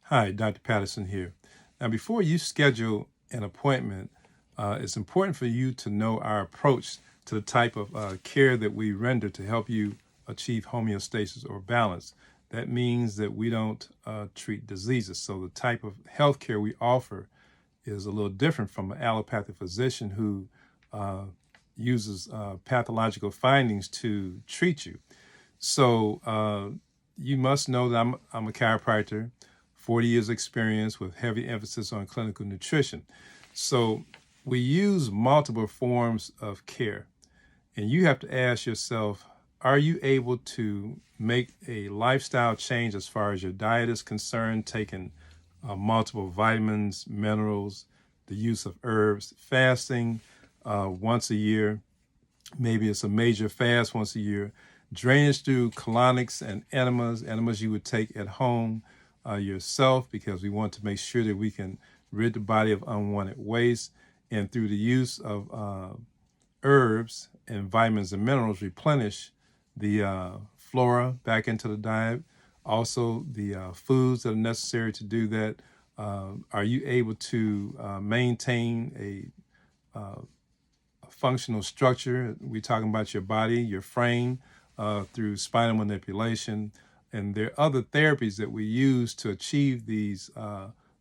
Hi, Dr. Patterson here. Now, before you schedule an appointment, it's important for you to know our approach to the type of care that we render to help you achieve homeostasis or balance. That means that we don't treat diseases. So the type of health care we offer is a little different from an allopathic physician who uses pathological findings to treat you. So you must know that I'm a chiropractor, 40 years experience with heavy emphasis on clinical nutrition. So we use multiple forms of care. And you have to ask yourself, are you able to make a lifestyle change as far as your diet is concerned, taking multiple vitamins, minerals, the use of herbs, fasting once a year, maybe it's a major fast once a year, drainage through colonics and enemas you would take at home yourself, because we want to make sure that we can rid the body of unwanted waste, and through the use of herbs and vitamins and minerals, replenish the flora back into the diet. Also, the foods that are necessary to do that. Are you able to maintain a functional structure? We're talking about your body, your frame, through spinal manipulation. And there are other therapies that we use to achieve these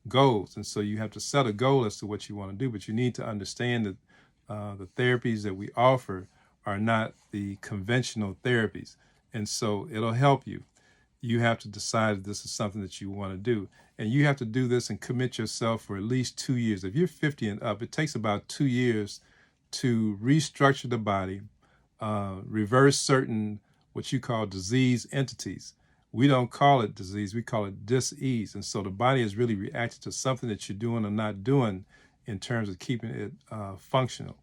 goals. And so you have to set a goal as to what you want to do, but you need to understand that the therapies that we offer are not the conventional therapies. And so it'll help you. You have to decide if this is something that you want to do. And you have to do this and commit yourself for at least 2 years. If you're 50 and up, it takes about 2 years to restructure the body, reverse certain what you call disease entities. We don't call it disease, we call it dis-ease. And so the body is really reacting to something that you're doing or not doing in terms of keeping it functional.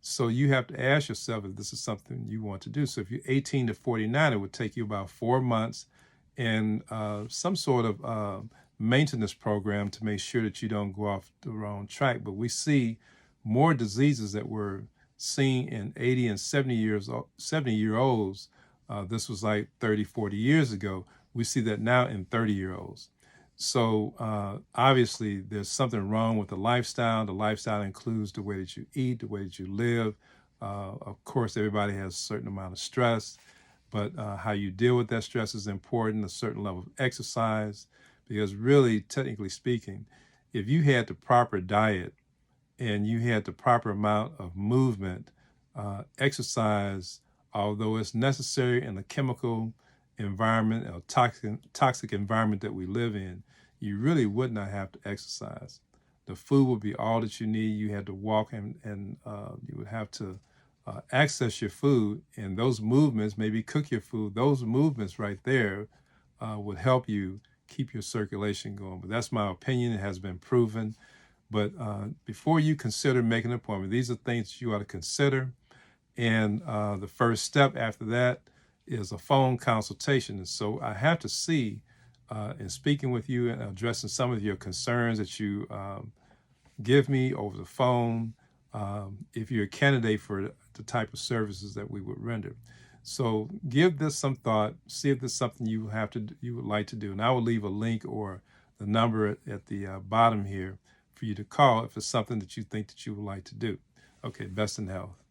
So you have to ask yourself if this is something you want to do. So if you're 18 to 49, it would take you about 4 months and some sort of maintenance program to make sure that you don't go off the wrong track. But we see more diseases that were seen in 80 and 70-year-olds. This was like 30, 40 years ago. We see that now in 30-year-olds. So obviously there's something wrong with the lifestyle. The lifestyle includes the way that you eat, the way that you live. Of course, everybody has a certain amount of stress, but how you deal with that stress is important, a certain level of exercise, because really, technically speaking, if you had the proper diet and you had the proper amount of movement, exercise, although it's necessary in the chemical environment or toxic environment that we live in, you really would not have to exercise. The food would be all that you need. You had to walk and you would have to access your food, and those movements, maybe cook your food, those movements right there would help you keep your circulation going. But that's my opinion. It has been proven. But before you consider making an appointment, these are things that you ought to consider. And the first step after that is a phone consultation. And so I have to see, in speaking with you and addressing some of your concerns that you give me over the phone, if you're a candidate for the type of services that we would render. So give this some thought, see if there's something you would like to do. And I will leave a link or the number at the bottom here for you to call if it's something that you think that you would like to do. Okay, best in health.